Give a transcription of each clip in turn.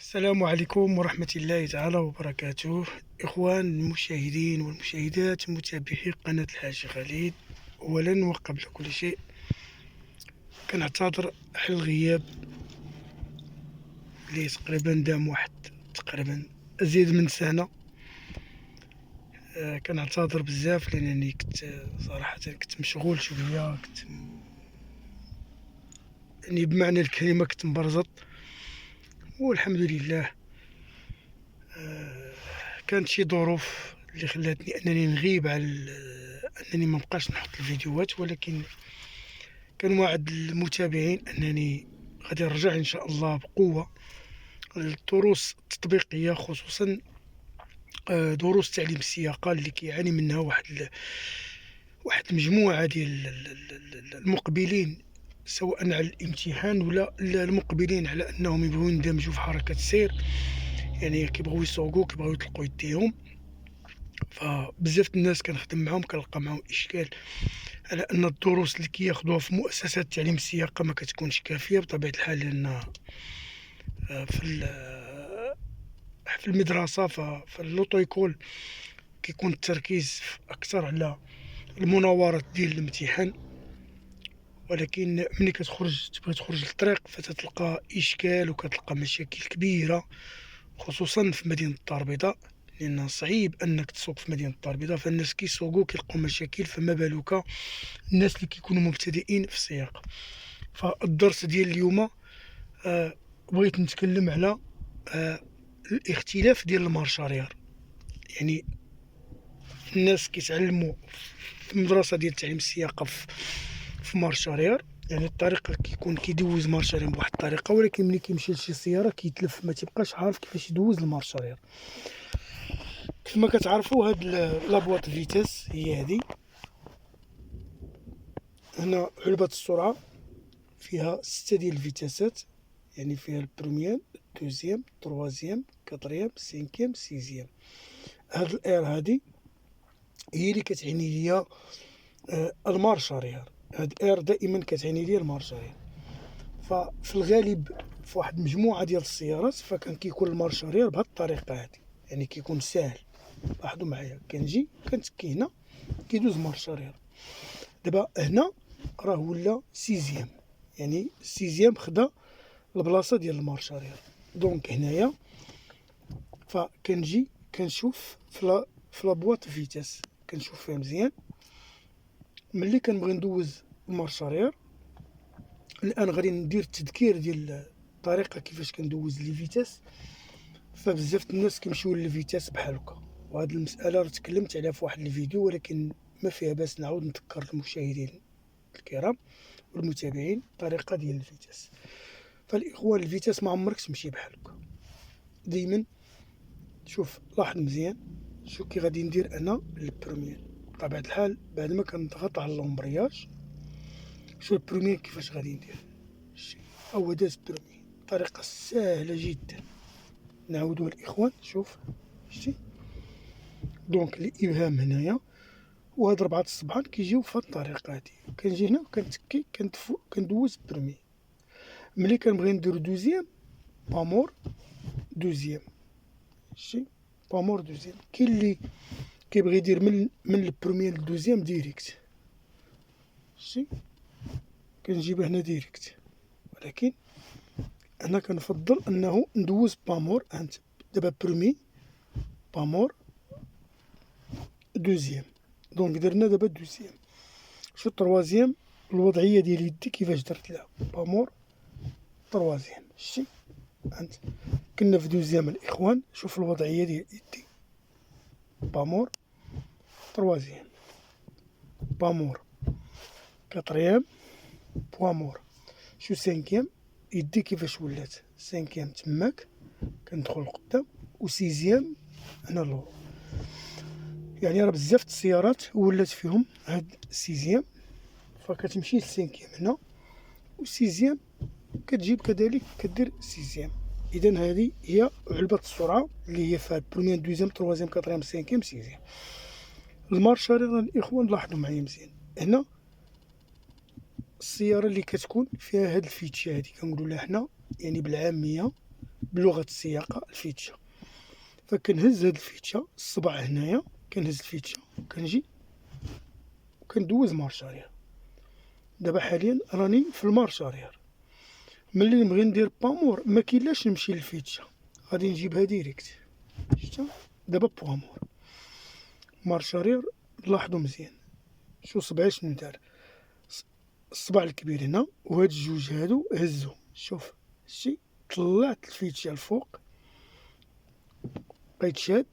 السلام عليكم ورحمة الله تعالى وبركاته. إخوان المشاهدين والمشاهدات متابعي قناة الحاج خالد، أولا وقبل كل شيء كنعتذر على الغياب اللي تقريبا دام واحد تقريبا أزيد من سنة. كنعتذر بزاف لأنني كنت صراحة كنت مشغول شوية، كنت يعني بمعنى الكلمة كنت مبرزط، والحمد لله كانت شي ظروف اللي خلاتني انني نغيب على انني ما بقاش نحط الفيديوهات، ولكن كان وعد المتابعين انني غادي نرجع ان شاء الله بقوة الدروس التطبيقية، خصوصا دروس تعليم السياقة اللي كيعاني منها واحد المجموعة ديال المقبلين، سواء على الامتحان ولا المقبلين على انهم يبغيو يندمجوا في حركة السير، يعني كيبغيو يسوقوا كيبغيو يطلقوا يديهم. فبزاف الناس كنخدم معاهم كنلقى معاهم اشكال على ان الدروس اللي كياخدوها في مؤسسات تعليم السياقه ما كتكونش كافيه بطبيعه الحال، لان في المدرسه في اللوطو ايكول كيكون التركيز اكثر على المناورات ديال الامتحان، ولكن ملي تبغي تخرج للطريق فتتلقى اشكال وكتلقى مشاكل كبيره، خصوصا في مدينه الدار البيضاء، لان صعيب انك تسوق في مدينه الدار البيضاء، فالناس كيسوقوا كيلقوا مشاكل، فما بالك الناس اللي كيكونوا مبتدئين في السياقه. فالدرس ديال اليوم بغيت نتكلم على الاختلاف ديال المارشارير. يعني الناس كيتعلموا في المدرسه ديال تعليم السياقه في مارشارير، يعني الطريقه كيكون كيدوز مارشارير بواحد الطريقه، ولكن ملي كيمشي لشي سياره كيتلف، ما تيبقاش عارف كيفاش يدوز المارشارير. كما كتعرفوا هاد لابواط فيتاس هي هادي، هنا علبة السرعة فيها 6 ديال الفيتاسات، يعني فيها البروميير، دوزيام، تروازيام، كاتريام، سينكيام، سيزيام. هاد الار هادي هي اللي كتعني ليا المارشارير، هاد الار دائما كتعني ليا المارشارير. ففي الغالب في واحد المجموعة ديال السيارات فكان كيكون المارشارير بهاد الطريقة هادي، يعني كيكون ساهل. لاحظوا معايا، كنجي كنتكي هنا كيدوز مارشارير. دابا هنا راه ولا سيزيام، يعني السيزيام خدا البلاصه ديال المارشارير. دونك هنايا فكنجي كنشوف في لابواط فيتاس، كنشوف فيها مزيان ملي كنبغي ندوز المارشارير. الان غادي ندير التذكير ديال الطريقه كيفاش كندوز لي فيتاس، فبزاف الناس كيمشيو للفيتاس بحال هكا، وهاد المساله راه تكلمت عليها في واحد الفيديو، ولكن ما فيها باس نعاود نذكر المشاهدين الكرام والمتابعين الطريقه ديال الفيتاس. فالاخوان الفيتاس ما عمرك تمشي بحال هكا، دائما شوف لاحظ مزيان. شوف كي غادي ندير انا البروميير، بطبيعه الحال بعد ما كنضغط على لومبرياج، شوف البروميير كيفاش غادي ندير. شتي هو داز البروميير بطريقه سهله جدا. نعاودوها الاخوان، شوف شتي. دونك الابهام هنايا، وهاد 4 الصبعان كيجيو في هاد الطريقه هادي، كنجي هنا وكنتكي كندوز البروميير. ملي كنبغي ندير دوزيام بامور دوزيام، شتي بامور دوزيام. كاين اللي كيبغي يدير من البروميير للدوزيام ديريكت، شتي كنجيبها هنا ديريكت، ولكن انا كنفضل انه ندوز بامور. انت دابا برومي بامور دوزيام، دونك درنا دابا دوزيام. شو تروازيام الوضعيه ديال يدي كيفاش درت لها بامور تروازيام، شتي انت كنا في دوزيام الاخوان. شوف الوضعيه ديال يدي بامور تروازيام، بامور كاتريام، بوامور. شو سانكيام يدي كيفاش ولات سانكيام تماك كندخل لقدام، وسيزيام هنا اللور. يعني راه بزاف السيارات ولات فيهم هاد سيزيام، فكتمشي لسانكيام هنا، وسيزيام كتجيب كذلك كدير سيزيام. اذا هذه هي علبة السرعة اللي هي فيها بروميير دوزيام تروازيام كاتريام سانكيام سيزيام. المارشارير الاخوان لاحظوا معايا مزيان، هنا السياره اللي كتكون فيها هاد الفيتشه هادي كنقولوا لها حنا يعني بالعاميه بلغة السياقة الفيتشا. فكنهز هاد الفيتشا الصبع هنايا، كنهز الفيتشا وكنجي وكندوز مارش اريير. دابا حاليا راني في المارش اريير. ملي نبغي ندير بامور ما كاينلاش نمشي للفيتشا، غادي نجيبها ديريكت. شتا دابا بوامور مارش اريير. لاحظوا مزيان شو صبعي شنو دار. الصبع الكبير هنا وهاد الجوج هادو هزو. شوف شتي طلعت الفيتشا الفوق، بقيت شاد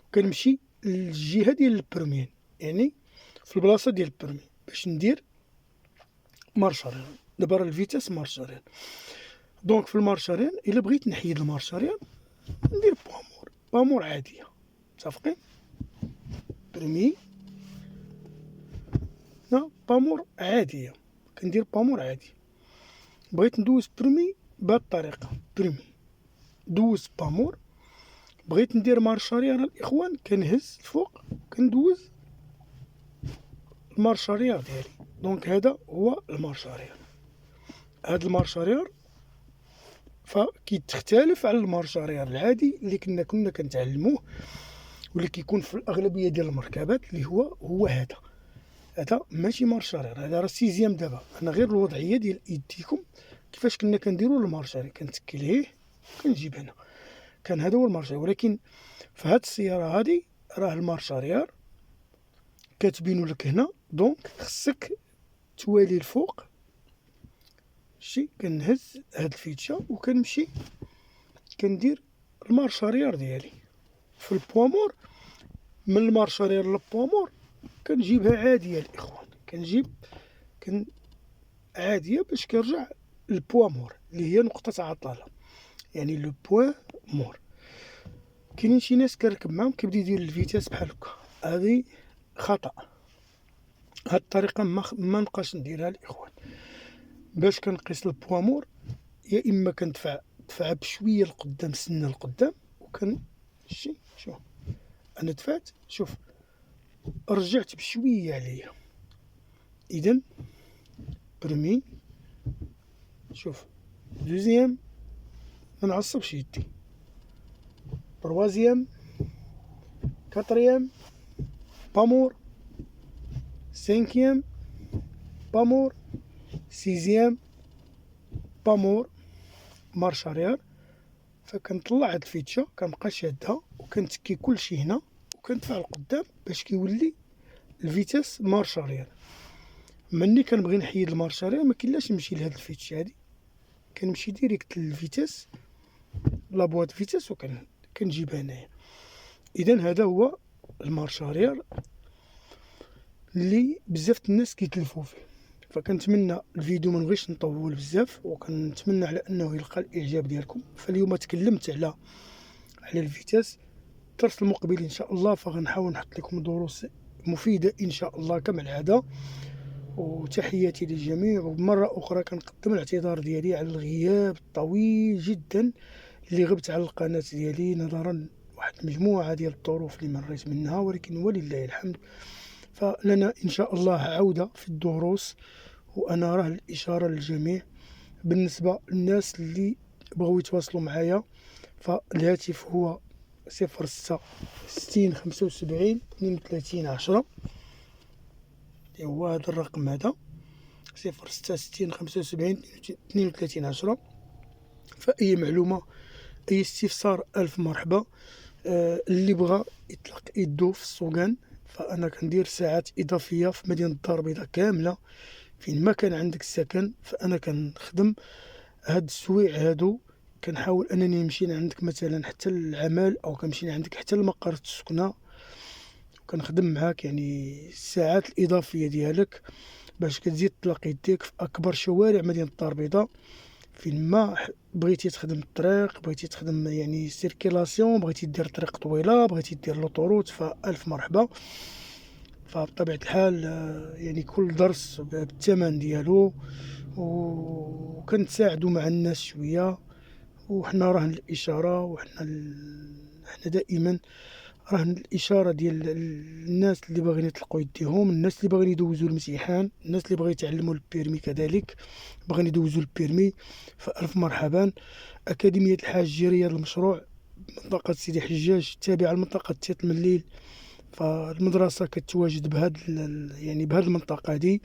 وكنمشي للجهه ديال البرميين، يعني في البلاصه ديال البرمي باش ندير مارش اريير. دابا راه الفيتاس مارش اريير. دونك في المارش اريير الا بغيت نحيد المارش اريير ندير بامور عاديه. متفقين؟ برمي لا بامور عاديه، كندير بامور عادي. بغيت ندوز برمي بهاد الطريقه، برمي دوز بامور. بغيت ندير مارش اريير الاخوان كنهز الفوق كندوز المارش اريير ديالي. دونك هذا هو المارش اريير. هاد المارش اريير فكيتختلف على المارش اريير العادي اللي كنا كنتعلموه واللي كيكون في الاغلبيه ديال المركبات، اللي هو هذا ماشي مارش اريير، هذا راه سيزيام. دابا انا غير الوضعيه ديال يديكم كيفاش كنا كنديروا المارش اريير، كنتكل ليه كنجيب هنا، كان هذا هو المارش اريير. ولكن في هاد السياره هادي راه المارش اريير كتبينو لك هنا. دونك خصك توالي الفوق. شتي كنهز هاد الفيتشا وكنمشي كندير المارش اريير ديالي في البوامور. من المارش اريير للبوامور كنجيبها عاديه الاخوان، عاديه باش كنرجع للبوامور اللي هي نقطه عطله، يعني لو بوين مور. كاينين شي ناس كنركب معاهم كيبدا يدير الفيتاس بحال هكا، هذه خطا. هاد الطريقه ما نبقاش نديرها الاخوان. باش كنقيس البوامور يا اما كندفع بشويه لقدام، سنه لقدام، شوف انا دفعت، شوف رجعت بشويه عليا. اذا برمي، شوف دوزيام ما نعصبش يدي، تروازيام، كاتريام، بامور، سانكيام، بامور، سيزيام، بامور، مارش اريير. فكنطلع هاد الفيتشا كنبقى شادها وكنتكي كلشي هنا وكندفع لقدام باش كيولي الفيتاس مارش اريير. مني كنبغي نحيد المارش اريير ما كاينلاش نمشي لهاد الفيتشا هادي، كنمشي ديريكت للفيتاس لابواط فيتاس وكنجيبها هنايا. اذا هذا هو المارش اريير اللي بزاف الناس كيتلفوا فيه. فكنتمنى الفيديو ما نبغيش نطول بزاف، وكنتمنى على انه يلقى الاعجاب ديالكم. فاليوم تكلمت على الفيتاس. الدرس المقبل ان شاء الله فغنحاول نحط لكم دروس مفيده ان شاء الله كما العاده. وتحياتي للجميع، ومره اخرى كنقدم الاعتذار ديالي على الغياب الطويل جدا اللي غبت على القناه ديالي نظرا واحد المجموعه ديال الظروف اللي مريت منها، ولكن ولله الحمد. فلنا إن شاء الله عودة في الدروس، وأنا راه الإشارة للجميع. بالنسبة للناس اللي بغاو يتواصلوا معايا فالهاتف هو 06 60 75 32 10. هو هذا الرقم، هذا 06 60 75 32 10. فأي معلومة أي استفسار ألف مرحبا. اللي بغى يطلق يدو في السوقان فأنا كندير ساعات إضافية في مدينة الدار البيضاء كاملة. فين ما كان عندك السكن فأنا كنخدم هاد السوايع هادو. كنحاول أنني نمشي عندك مثلا حتى للعمل، أو كنمشي عندك حتى لمقر السكنة، وكنخدم معاك يعني الساعات الإضافية ديالك باش كتزيد تطلق يديك في أكبر شوارع مدينة الدار البيضاء. فين ما بغيتي تخدم الطريق، بغيتي تخدم يعني سيركيلاسيون، بغيتي دير طريق طويله، بغيتي دير لوطوروت، فالف مرحبا. فبطبيعه الحال يعني كل درس بالثمن ديالو، وكنتساعدوا مع الناس شويه، وحنا راه الاشاره، وحنا دائما راه الاشاره ديال الناس اللي باغيين يطلقوا يديهم، الناس اللي باغيين يدوزوا المسيحان، الناس اللي باغيين يتعلموا البيرمي كذلك، باغيين يدوزوا البيرمي، فالف مرحبا. اكاديميه الحاج رياض المشروع، منطقه سيدي حجاج، تابعه لمنطقه تيط المليل. فالمدرسه كتواجد يعني بهذه المنطقه دي،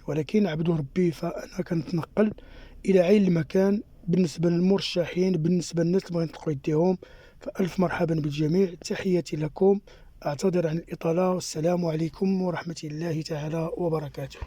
ولكن عبدو ربي فانا كنتنقل الى عين المكان. بالنسبه للمرشحين، بالنسبه للناس اللي بغيين يطلقوا يديهم، فالف مرحبا بالجميع. تحياتي لكم، اعتذر عن الاطاله، والسلام عليكم ورحمه الله تعالى وبركاته.